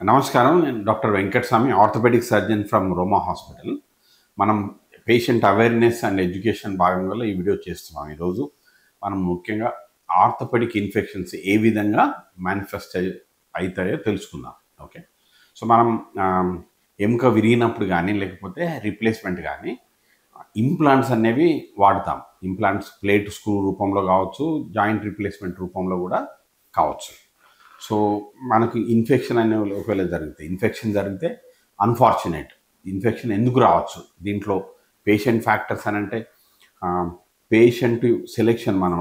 నమస్కారం. నేను doctor Venkataswamy, orthopaedic surgeon from Roma hospital. మనం పేషెంట్ అవేర్‌నెస్ అండ్ ఎడ్యుకేషన్ భాగంలో ఈ వీడియో చేస్తున్నాం. ఈరోజు మనం ముఖ్యంగా ఆర్థోపెడిక్ ఇన్ఫెక్షన్స్ ఏ విధంగా మేనిఫెస్ట్ అయితాయో తెలుసుకుందాం. ఓకే. సో, మనం ఎముక విరిగినప్పుడు కానీ, లేకపోతే రీప్లేస్మెంట్ కానీ ఇంప్లాంట్స్ అనేవి వాడతాం. ఇంప్లాంట్స్ ప్లేట్ స్క్రూ రూపంలో కావచ్చు, జాయింట్ రీప్లేస్మెంట్ రూపంలో కూడా కావచ్చు. సో, మనకు ఇన్ఫెక్షన్ అనేవి ఒకవేళ ఇన్ఫెక్షన్ జరిగితే అన్ఫార్చునేట్. ఇన్ఫెక్షన్ ఎందుకు రావచ్చు? దీంట్లో పేషెంట్ ఫ్యాక్టర్స్ అని అంటే పేషెంట్ సెలెక్షన్ మనం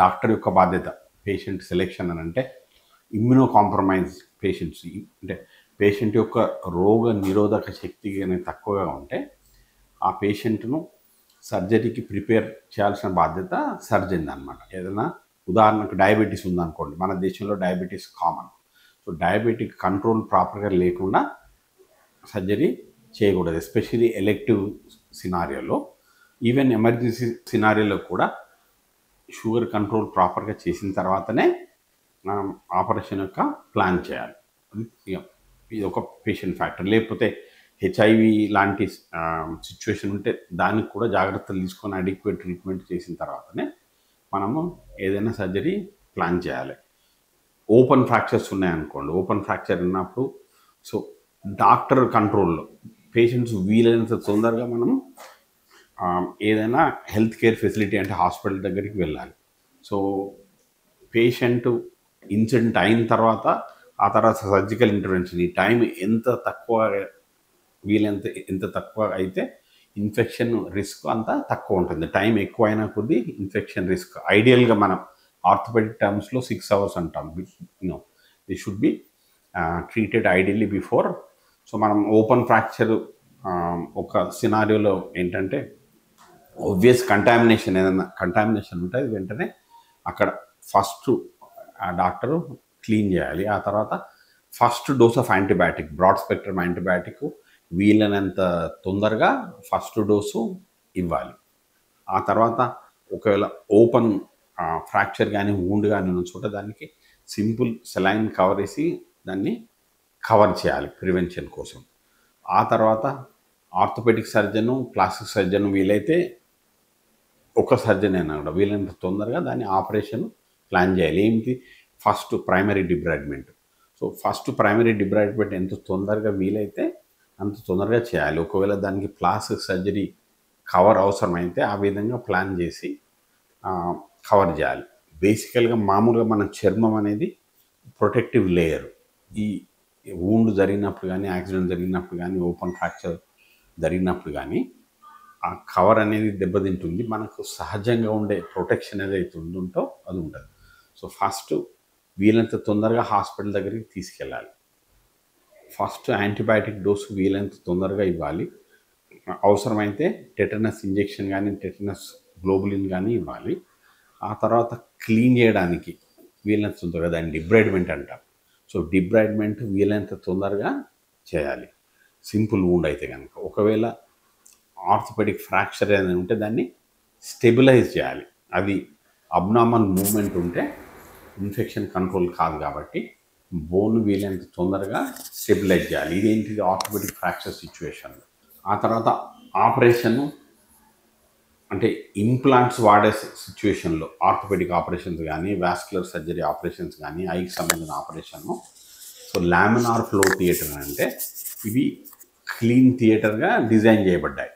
డాక్టర్ యొక్క బాధ్యత. పేషెంట్ సెలెక్షన్ అని అంటే ఇమ్యూనో కాంప్రమైజ్ పేషెంట్స్ అంటే పేషెంట్ యొక్క రోగ నిరోధక శక్తి అనేది తక్కువగా ఉంటే ఆ పేషెంట్ను సర్జరీకి ప్రిపేర్ చేయాల్సిన బాధ్యత సర్జన్ అనమాట. ఏదైనా ఉదాహరణకు డయాబెటీస్ ఉందనుకోండి, మన దేశంలో diabetes common. So diabetic control ప్రాపర్గా లేకుండా సర్జరీ చేయకూడదు, ఎస్పెషలీ ఎలెక్టివ్ సినారియోలో. ఈవెన్ ఎమర్జెన్సీ సినారియోలో కూడా షుగర్ కంట్రోల్ ప్రాపర్గా చేసిన తర్వాతనే ఆపరేషన్ యొక్క ప్లాన్ చేయాలి. ఇది ఒక పేషెంట్ ఫ్యాక్టర్. లేకపోతే హెచ్ఐవి లాంటి సిచ్యువేషన్ ఉంటే దానికి కూడా జాగ్రత్తలు తీసుకొని అడిక్వేట్ ట్రీట్మెంట్ చేసిన తర్వాతనే మనము ఏదైనా సర్జరీ ప్లాన్ చేయాలి. ఓపెన్ ఫ్రాక్చర్స్ ఉన్నాయనుకోండి, ఓపెన్ ఫ్రాక్చర్ ఉన్నప్పుడు సో డాక్టర్ కంట్రోల్లో పేషెంట్స్ వీలైనంత తొందరగా మనం ఏదైనా హెల్త్ కేర్ ఫెసిలిటీ అంటే హాస్పిటల్ దగ్గరికి వెళ్ళాలి. సో పేషెంట్ ఇన్సిడెంట్ అయిన తర్వాత ఆ తర్వాత సర్జికల్ ఇంటర్వెన్షన్ ఈ టైం ఎంత తక్కువ ఎంత తక్కువ అయితే ఇన్ఫెక్షన్ రిస్క్ అంత తక్కువ ఉంటుంది. టైం ఎక్కువ అయినా కొద్దీ ఇన్ఫెక్షన్ రిస్క్ ఐడియల్గా మనం ఆర్థోపెడిక్ టర్మ్స్లో 6 hours అంటాం. The should be treated ideally before. So మనం ఓపెన్ ఫ్రాక్చర్ ఒక సినారియోలో ఏంటంటే ఆబ్వియస్ కంటామినేషన్, ఏదైనా కంటామినేషన్ ఉంటుంది, వెంటనే అక్కడ ఫస్ట్ ఆ డాక్టరు క్లీన్ చేయాలి. ఆ తర్వాత first dose of antibiotic, broad spectrum antibiotic వీలైనంత తొందరగా ఫస్ట్ డోసు ఇవ్వాలి. ఆ తర్వాత ఒకవేళ ఓపెన్ ఫ్రాక్చర్ కానీ వూండ్ కానీ ఉన్న చోట దానికి సింపుల్ సెలైన్ కవర్ వేసి దాన్ని కవర్ చేయాలి ప్రివెన్షన్ కోసం. ఆ తర్వాత ఆర్థోపెడిక్ సర్జను, ప్లాస్టిక్ సర్జన్ వీలైతే ఒక సర్జన్ అయినా కూడా వీలైనంత తొందరగా దాన్ని ఆపరేషన్ ప్లాన్ చేయాలి. ఏంటి? First primary debridement. So first primary debridement ఎంత తొందరగా వీలైతే అంత తొందరగా చేయాలి. ఒకవేళ దానికి ప్లాస్టిక్ సర్జరీ కవర్ అవసరమైతే ఆ విధంగా ప్లాన్ చేసి కవర్ చేయాలి. బేసికల్గా మామూలుగా మన చర్మం అనేది ప్రొటెక్టివ్ లేయర్. ఈ వూండ్ జరిగినప్పుడు కానీ, యాక్సిడెంట్ జరిగినప్పుడు కానీ, ఓపెన్ ఫ్రాక్చర్ జరిగినప్పుడు కానీ ఆ కవర్ అనేది దెబ్బతింటుంది. మనకు సహజంగా ఉండే ప్రొటెక్షన్ ఏదైతే ఉంటుందో అది ఉంటుంది. సో ఫస్ట్ వీలంత తొందరగా హాస్పిటల్ దగ్గరికి తీసుకెళ్ళాలి. ఫస్ట్ యాంటీబయాటిక్ డోసు వీలైనంత తొందరగా ఇవ్వాలి. అవసరమైతే టెటనస్ ఇంజెక్షన్ కానీ, టెటనస్ గ్లోబులిన్ కానీ ఇవ్వాలి. ఆ తర్వాత క్లీన్ చేయడానికి వీలైనంత తొందరగా, దాన్ని డిబ్రైడ్మెంట్ అంటారు. సో డిబ్రైడ్మెంట్ వీలైనంత తొందరగా చేయాలి సింపుల్ వూండ్ అయితే కనుక. ఒకవేళ ఆర్థోపెడిక్ ఫ్రాక్చర్ ఏదైనా ఉంటే దాన్ని స్టెబిలైజ్ చేయాలి. అది అబ్నార్మల్ మూవ్మెంట్ ఉంటే ఇన్ఫెక్షన్ కంట్రోల్ కాదు కాబట్టి బోన్ వీలైనంత తొందరగా స్టెబిలైజ్ చేయాలి. ఇదేంటిది? ఆర్థోపెడిక్ ఫ్రాక్చర్ సిచ్యువేషన్లో. ఆ తర్వాత ఆపరేషన్ అంటే ఇంప్లాంట్స్ వాడే సిచ్యువేషన్లో ఆర్థోపెడిక్ ఆపరేషన్స్ కానీ, వాస్కులర్ సర్జరీ ఆపరేషన్స్ కానీ, ఐకి సంబంధించిన ఆపరేషన్ను సో లామినార్ ఫ్లో థియేటర్ అంటే ఇవి క్లీన్ థియేటర్గా డిజైన్ చేయబడ్డాయి.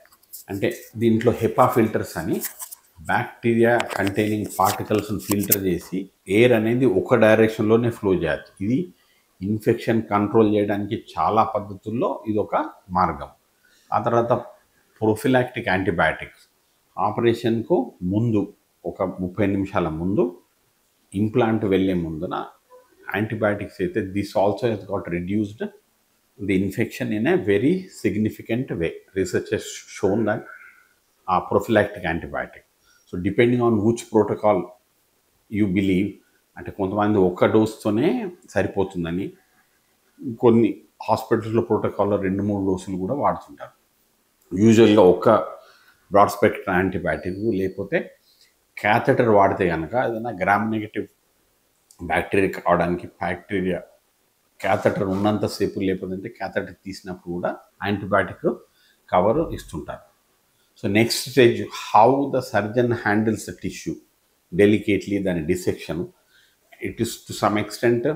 అంటే దీంట్లో హెపా ఫిల్టర్స్ అని బ్యాక్టీరియా కంటైనింగ్ పార్టికల్స్ని ఫిల్టర్ చేసి ఎయిర్ అనేది ఒక డైరెక్షన్లోనే ఫ్లో చేయొచ్చు. ఇది ఇన్ఫెక్షన్ కంట్రోల్ చేయడానికి చాలా పద్ధతుల్లో ఇది ఒక మార్గం. ఆ తర్వాత ప్రొఫిలాక్టిక్ యాంటీబయాటిక్స్ ఆపరేషన్కు ముందు ఒక 30 నిమిషాల ముందు ఇంప్లాంట్ వెళ్ళే ముందున యాంటీబయాటిక్స్ అయితే this also has got reduced the infection in a very significant way. Research has shown that uh prophylactic antibiotic. So depending on which protocol you believe, అంటే కొంతమంది ఒక్క డోస్తోనే సరిపోతుందని, కొన్ని హాస్పిటల్స్లో ప్రోటోకాల్లో 2-3 డోసులు కూడా వాడుతుంటారు. యూజువల్గా ఒక్క బ్రాడ్ స్పెక్ట్రమ్ యాంటీబయాటిక్ లేకపోతే క్యాథెటర్ వాడితే కనుక ఏదైనా గ్రామ్ నెగటివ్ బ్యాక్టీరియా రావడానికి, బ్యాక్టీరియా క్యాథెటర్ ఉన్నంతసేపు, లేకపోతే క్యాథెటర్ తీసినప్పుడు కూడా యాంటీబయాటిక్ కవర్ ఇస్తుంటారు. So next stage, how the surgeon handles the tissue delicately, దాని dissection. It is to some extent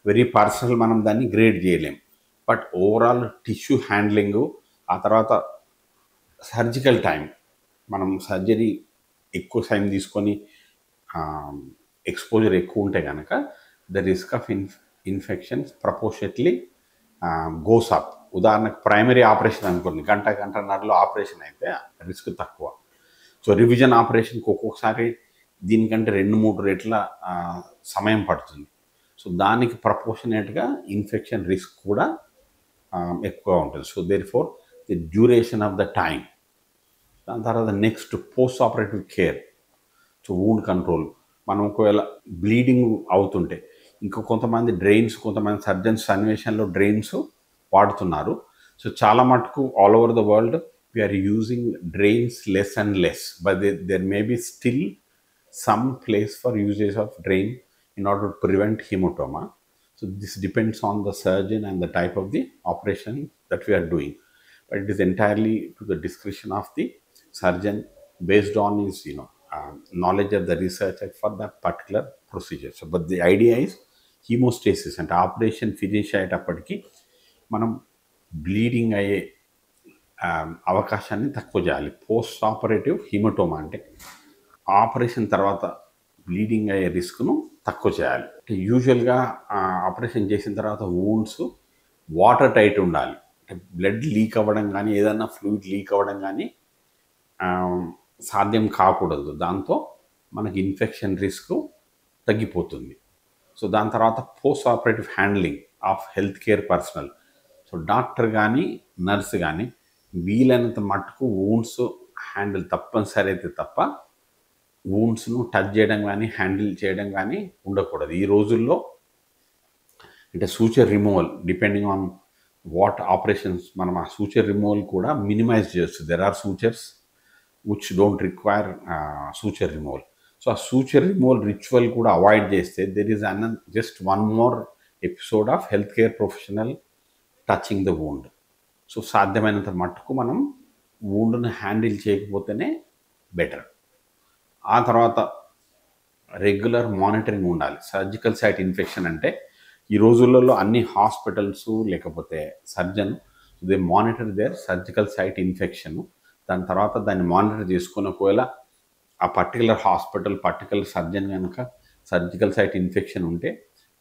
very personal, మనం దాన్ని గ్రేడ్ చేయలేం. బట్ ఓవరాల్ టిష్యూ హ్యాండ్లింగ్, ఆ తర్వాత సర్జికల్ టైం, మనం సర్జరీ ఎక్కువ టైం తీసుకొని ఎక్స్పోజర్ ఎక్కువ ఉంటే కనుక the risk of infections proportionately goes up. ఉదాహరణకు ప్రైమరీ ఆపరేషన్ అనుకోండి, గంటన్నరలో ఆపరేషన్ అయితే రిస్క్ తక్కువ. సో రివిజన్ ఆపరేషన్కి ఒక్కొక్కసారి దీనికంటే 2-3 రెట్ల సమయం పడుతుంది. సో దానికి ప్రపోర్షనేట్గా ఇన్ఫెక్షన్ రిస్క్ కూడా ఎక్కువ ఉంటుంది. So therefore the duration of the time. దాని తర్వాత next post operative care. So wound control, మనం ఒకవేళ బ్లీడింగ్ అవుతుంటే, ఇంకా కొంతమంది డ్రైన్స్, కొంతమంది సర్జన్స్ సన్నివేశంలో డ్రైన్స్ వాడుతున్నారు. సో చాలా మటుకు all over the world we are using drains less and less, but there may be still some place for usage of drain in order to prevent hematoma. So this depends on the surgeon and the type of the operation that we are doing, but it is entirely to the discretion of the surgeon based on his knowledge of the research for that particular procedure. So but the idea is hemostasis, and operation finish అయ్యేటప్పటికి మనం bleeding అయ్యే అవకాశాన్ని తక్కువ చేయాలి. Post operative haematoma అంటే operation తర్వాత bleeding అయ్యే రిస్క్ను తక్కువ చేయాలి. అంటే యూజువల్గా ఆపరేషన్ చేసిన తర్వాత వూండ్స్ వాటర్ టైట్ ఉండాలి. అంటే బ్లడ్ లీక్ అవ్వడం కానీ, ఏదైనా ఫ్లూయిడ్ లీక్ అవ్వడం కానీ సాధ్యం కాకూడదు. దాంతో మనకి ఇన్ఫెక్షన్ రిస్క్ తగ్గిపోతుంది. సో దాని తర్వాత post operative handling of health care personal. So doctor కానీ నర్స్ కానీ వీలైనంత మట్టుకు వూండ్స్ హ్యాండిల్ తప్పనిసరి అయితే తప్ప వూండ్స్ను టచ్ చేయడం కానీ హ్యాండిల్ చేయడం కానీ ఉండకూడదు. ఈ రోజుల్లో అంటే suture removal, depending on what operations, మనం ఆ సూచర్ రిమూవల్ కూడా మినిమైజ్ చేయొచ్చు. There are sutures which don't require suture removal. So ఆ సూచర్ రిమూవల్ రిచువల్ కూడా అవాయిడ్ చేస్తే there is just one more episode of health care professional touching the wound. So సాధ్యమైనంత మట్టుకు మనం వూండ్ని హ్యాండిల్ చేయకపోతేనే బెటర్. ఆ తర్వాత రెగ్యులర్ మానిటరింగ్ ఉండాలి. సర్జికల్ సైట్ ఇన్ఫెక్షన్ అంటే ఈ రోజులలో అన్ని హాస్పిటల్స్ లేకపోతే surgeon they monitor their surgical site infection. దాని తర్వాత దాన్ని మానిటర్ చేసుకుని ఒకవేళ ఆ పర్టికులర్ హాస్పిటల్ పర్టికులర్ సర్జన్ కనుక సర్జికల్ సైట్ ఇన్ఫెక్షన్ ఉంటే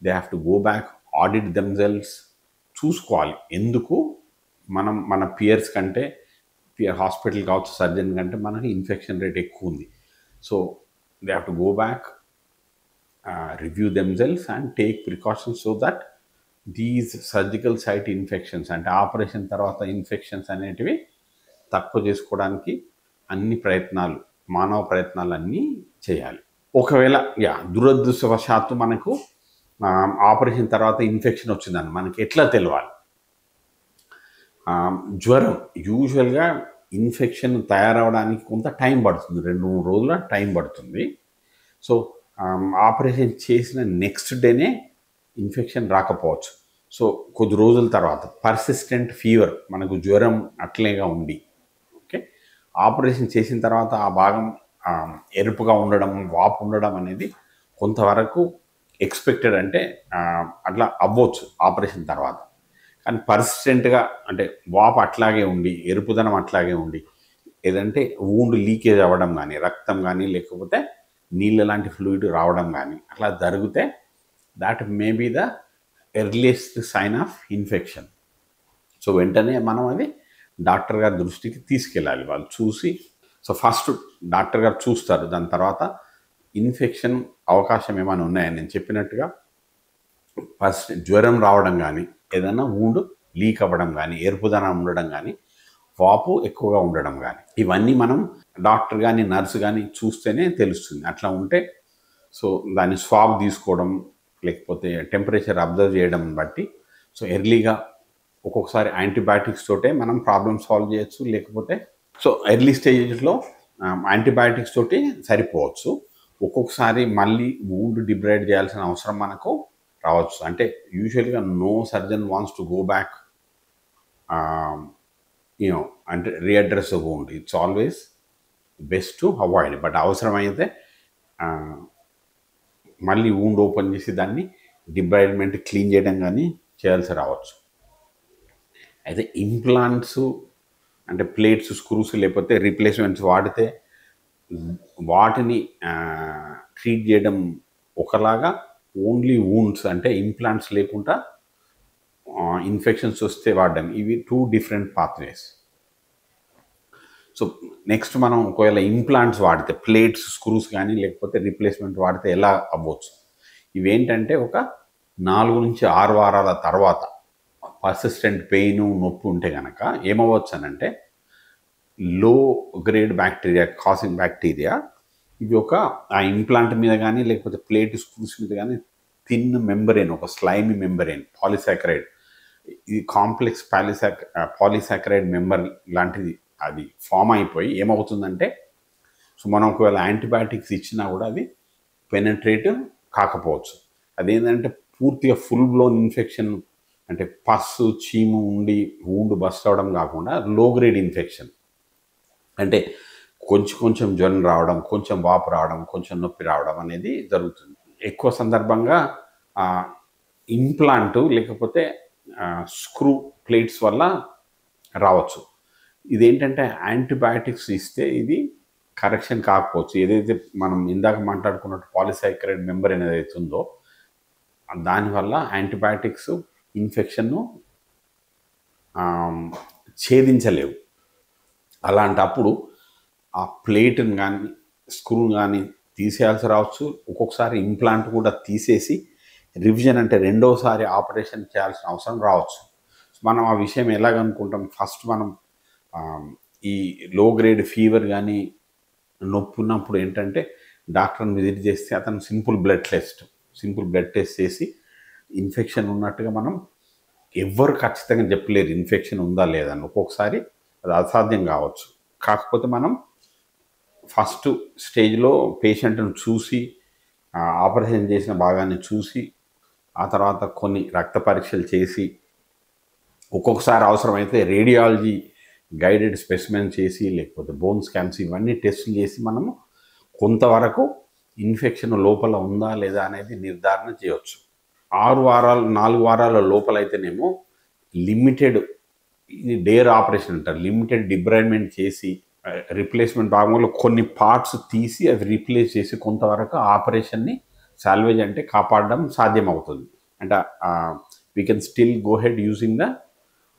they have to go back, audit themselves, చూసుకోవాలి ఎందుకు మనం మన పియర్స్ కంటే, హాస్పిటల్ కావచ్చు సర్జన్ కంటే మనకి ఇన్ఫెక్షన్ రేట్ ఎక్కువ ఉంది. So they have to go back, review themselves and take precautions so that these surgical site infections అంటే ఆపరేషన్ తర్వాత ఇన్ఫెక్షన్స్ అనేటివి తక్కువ చేసుకోవడానికి అన్ని ప్రయత్నాలు, మానవ ప్రయత్నాలు అన్నీ చేయాలి. ఒకవేళ దురదృష్టవశాత్తు మనకు ఆపరేషన్ తర్వాత ఇన్ఫెక్షన్ వచ్చిందని మనకి ఎట్లా తెలవాలి? జ్వరం, యూజువల్గా ఇన్ఫెక్షన్ తయారవడానికి కొంత టైం పడుతుంది, 2-3 రోజుల టైం పడుతుంది. సో ఆపరేషన్ చేసిన నెక్స్ట్ డేనే ఇన్ఫెక్షన్ రాకపోవచ్చు. సో కొద్ది రోజుల తర్వాత పర్సిస్టెంట్ ఫీవర్, మనకు జ్వరం అట్లేగా ఉండి ఆపరేషన్ చేసిన తర్వాత ఆ భాగం ఎరుపుగా ఉండడం, వాపు ఉండడం అనేది కొంతవరకు ఎక్స్పెక్టెడ్, అంటే అట్లా అవ్వచ్చు ఆపరేషన్ తర్వాత. కానీ పర్సిస్టెంట్గా అంటే వాపు అట్లాగే ఉండి, ఎరుపుదనం అట్లాగే ఉండి, ఏదంటే వూండ్ లీకేజ్ అవ్వడం కానీ, రక్తం కానీ, లేకపోతే నీళ్ళ లాంటి ఫ్లూయిడ్ రావడం కానీ అట్లా జరిగితే that may be the earliest sign of infection. So వెంటనే మనం అది డాక్టర్ గారి దృష్టికి తీసుకెళ్ళాలి. వాళ్ళు చూసి, సో ఫస్ట్ డాక్టర్ గారు చూస్తారు, దాని తర్వాత ఇన్ఫెక్షన్ అవకాశం ఏమైనా ఉన్నాయని నేను చెప్పినట్టుగా ఫస్ట్ జ్వరం రావడం కానీ, ఏదైనా వూండ్ లీక్ అవ్వడం కానీ, ఎరుపుదనం ఉండడం కానీ, వాపు ఎక్కువగా ఉండడం కానీ, ఇవన్నీ మనం డాక్టర్ కానీ నర్సు కానీ చూస్తేనే తెలుస్తుంది. అట్లా ఉంటే సో దాన్ని స్వాబ్ తీసుకోవడం, లేకపోతే టెంపరేచర్ అబ్జర్వ్ చేయడం బట్టి సో ఎర్లీగా ఒక్కొక్కసారి యాంటీబయాటిక్స్ తోటే మనం ప్రాబ్లమ్ సాల్వ్ చేయొచ్చు. లేకపోతే సో ఎర్లీ స్టేజ్లో యాంటీబయాటిక్స్ తోటి సరిపోవచ్చు. ఒక్కొక్కసారి మళ్ళీ వూండ్ డిబ్రైడ్ చేయాల్సిన అవసరం మనకు రావచ్చు. అంటే యూజువల్గా no surgeon wants to go back you know అంటే readdress wound. It's always best to avoid. But అవసరమైతే మళ్ళీ వూండ్ ఓపెన్ చేసి దాన్ని డిబ్రైడ్మెంట్ క్లీన్ చేయడం కానీ చేయాల్సి రావచ్చు. అయితే ఇంప్లాంట్స్ అంటే ప్లేట్స్, స్క్రూస్ లేకపోతే రీప్లేస్మెంట్స్ వాడితే వాటిని ట్రీట్ చేయడం ఒకలాగా, ఓన్లీ వూండ్స్ అంటే ఇంప్లాంట్స్ లేకుండా ఇన్ఫెక్షన్స్ వస్తే వాడడం, ఇవి 2 డిఫరెంట్ పాత్వేస్. సో నెక్స్ట్ మనం ఒకవేళ ఇంప్లాంట్స్ వాడితే ప్లేట్స్, స్క్రూస్ కానీ లేకపోతే రీప్లేస్మెంట్ వాడితే ఎలా అవ్వచ్చు? ఇవేంటంటే ఒక 4 నుంచి 6 వారాల తర్వాత పర్సిస్టెంట్ పెయిన్, నొప్పి ఉంటే కనుక ఏమవ్వచ్చు అనంటే లో గ్రేడ్ బ్యాక్టీరియా కాసింగ్ బ్యాక్టీరియా ఇది ఒక ఆ ఇంప్లాంట్ మీద కానీ లేకపోతే ప్లేట్, స్క్రూస్ మీద కానీ థిన్ మెంబరేన్, ఒక స్లైమీ మెంబరేన్, పాలిసాకరైడ్, ఇది కాంప్లెక్స్ పాలిసాకరైడ్ మెంబర్ లాంటిది అది ఫామ్ అయిపోయి ఏమవుతుందంటే, సో మనం ఒకవేళ యాంటీబయాటిక్స్ ఇచ్చినా కూడా అది పెనట్రేట్ కాకపోవచ్చు. అదేంటంటే పూర్తిగా ఫుల్ బ్లోన్ ఇన్ఫెక్షన్, అంటే పస్సు, చీము ఉండి వూండ్ బస్ట్ అవడం కాకుండా లో గ్రేడ్ ఇన్ఫెక్షన్, అంటే కొంచెం కొంచెం జ్వరం రావడం, కొంచెం వాపు రావడం, కొంచెం నొప్పి రావడం అనేది జరుగుతుంది. ఎక్కువ సందర్భంగా ఇంప్లాంట్ లేకపోతే స్క్రూ ప్లేట్స్ వల్ల రావచ్చు. ఇదేంటంటే యాంటీబయాటిక్స్ ఇస్తే ఇది కరెక్షన్ కాకపోవచ్చు. ఏదైతే మనం ఇందాక మాట్లాడుకున్నట్టు పాలిసాకరైడ్ మెంబర్ అనేది అవుతుందో దానివల్ల యాంటీబయాటిక్స్ ఇన్ఫెక్షన్ను ఛేదించలేవు. అలాంటప్పుడు ఆ ప్లేట్ని కానీ స్క్రూని కానీ తీసేయాల్సి రావచ్చు. ఒక్కొక్కసారి ఇంప్లాంట్ కూడా తీసేసి రివిజన్ అంటే రెండోసారి ఆపరేషన్ చేయాల్సిన అవసరం రావచ్చు. మనం ఆ విషయం ఎలాగనుకుంటాం, ఫస్ట్ మనం ఈ లో గ్రేడ్ ఫీవర్ కానీ నొప్పి ఉన్నప్పుడు ఏంటంటే డాక్టర్ని విజిట్ చేస్తే అతను సింపుల్ బ్లడ్ టెస్ట్ చేసి ఇన్ఫెక్షన్ ఉన్నట్టుగా మనం ఎవ్వరు ఖచ్చితంగా చెప్పలేరు ఇన్ఫెక్షన్ ఉందా లేదని. ఒక్కొక్కసారి అది అసాధ్యం కావచ్చు. కాకపోతే మనం ఫస్ట్ స్టేజ్లో పేషెంట్ను చూసి ఆపరేషన్ చేసిన భాగాన్ని చూసి ఆ తర్వాత కొన్ని రక్త పరీక్షలు చేసి ఒక్కొక్కసారి అవసరమైతే రేడియాలజీ గైడెడ్ స్పెసిమెన్ చేసి లేకపోతే బోన్ స్కాన్స్ ఇవన్నీ టెస్టులు చేసి మనము కొంతవరకు ఇన్ఫెక్షన్ లోపల ఉందా లేదా అనేది నిర్ధారణ చేయవచ్చు. 4 వారాల లోపలైతేనేమో లిమిటెడ్, ఇది డేర్ ఆపరేషన్ అంటారు, లిమిటెడ్ డిబ్రైడ్మెంట్ చేసి రీప్లేస్మెంట్ భాగంలో కొన్ని పార్ట్స్ తీసి అవి రీప్లేస్ చేసి కొంతవరకు ఆపరేషన్ని సాల్వేజ్ అంటే కాపాడడం సాధ్యమవుతుంది. అంటే we can still go head using the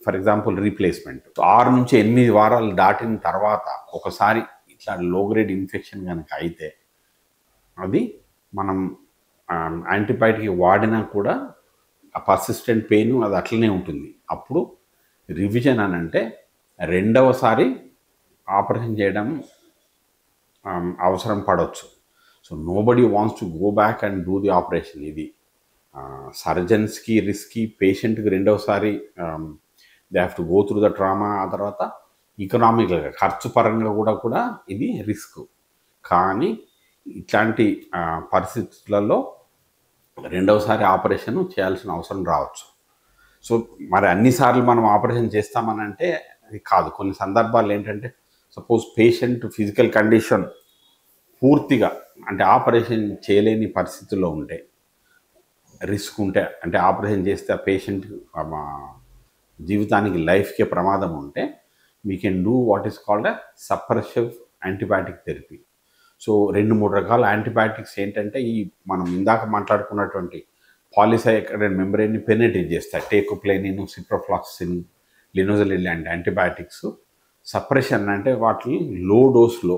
for example replacement. 6 నుంచి 8 వారాలు దాటిన తర్వాత ఒకసారి ఇట్లా లో గ్రేడ్ ఇన్ఫెక్షన్ కనుక అయితే అది మనం యాంటీబయాటిక్ వాడినా కూడా ఆ పర్సిస్టెంట్ పెయిన్ అది అట్లనే ఉంటుంది. అప్పుడు రివిజన్ అని అంటే రెండవసారి ఆపరేషన్ చేయడం అవసరం పడవచ్చు. So nobody wants to go back and do the operation. ఇది సర్జన్స్కి రిస్కీ, పేషెంట్కి రెండవసారి they have to go through the trauma. ఆ తర్వాత ఎకనామికల్గా ఖర్చు పరంగా కూడా ఇది రిస్క్. కానీ ఇట్లాంటి పరిస్థితులలో రెండవసారి ఆపరేషన్ చేయాల్సిన అవసరం రావచ్చు. సో మరి అన్నిసార్లు మనం ఆపరేషన్ చేస్తామని అంటే అది కాదు. కొన్ని సందర్భాలు ఏంటంటే సపోజ్ పేషెంట్ ఫిజికల్ కండిషన్ పూర్తిగా అంటే ఆపరేషన్ చేయలేని పరిస్థితుల్లో ఉంటే, రిస్క్ ఉంటే, అంటే ఆపరేషన్ చేస్తే ఆ పేషెంట్ జీవితానికి లైఫ్కే ప్రమాదం ఉంటే we can do what is called a suppressive antibiotic therapy. So 2-3 రకాల యాంటీబయాటిక్స్ ఏంటంటే ఈ మనం ఇందాక మాట్లాడుకున్నటువంటి పాలిసాకరైడ్ మెంబ్రేన్ని పెనెట్రేట్ చేస్తాయి. టేకోప్లేనిన్, సిప్రోఫ్లాక్సిన్, లినోజలిన్ లాంటి యాంటీబయాటిక్స్. సప్రెషన్ అంటే వాటిని లో డోస్లో,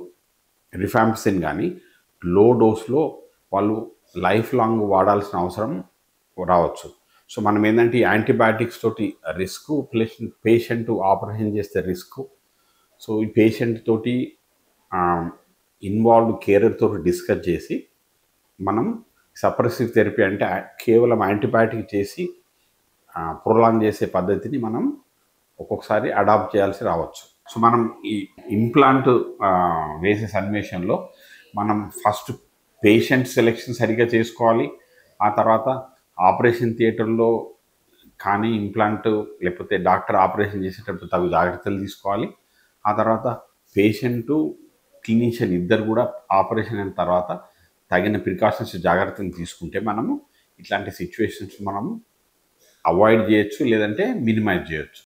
రిఫాంపిసిన్ కానీ లో డోస్లో వాళ్ళు లైఫ్ లాంగ్ వాడాల్సిన అవసరం రావచ్చు. సో మనం ఏంటంటే ఈ యాంటీబయాటిక్స్ తోటి రిస్క్ ప్లస్ పేషెంట్ ఆపరేషన్ చేస్తే రిస్క్. సో ఈ పేషెంట్ తోటి ఇన్వాల్వ్డ్ కేరర్ తోటి డిస్కస్ చేసి మనం సప్రెసివ్ థెరపీ అంటే కేవలం యాంటీబయాటిక్ చేసి ప్రొలాంగ్ చేసే పద్ధతిని మనం ఒక్కొక్కసారి అడాప్ట్ చేయాల్సి రావచ్చు. సో మనం ఈ ఇంప్లాంట్ వేసే సన్నివేశంలో మనం ఫస్ట్ పేషెంట్ సెలెక్షన్ సరిగ్గా చేసుకోవాలి. ఆ తర్వాత ఆపరేషన్ థియేటర్లో కానీ ఇంప్లాంట్ లేకపోతే డాక్టర్ ఆపరేషన్ చేసేటప్పుడు తగు జాగ్రత్తలు తీసుకోవాలి. ఆ తర్వాత పేషెంటు, క్లినీషియన్ ఇద్దరు కూడా ఆపరేషన్ అయిన తర్వాత తగిన ప్రికాషన్స్ జాగ్రత్తలు తీసుకుంటే మనము ఇట్లాంటి సిచ్యువేషన్స్ మనము అవాయిడ్ చేయొచ్చు, లేదంటే మినిమైజ్ చేయొచ్చు.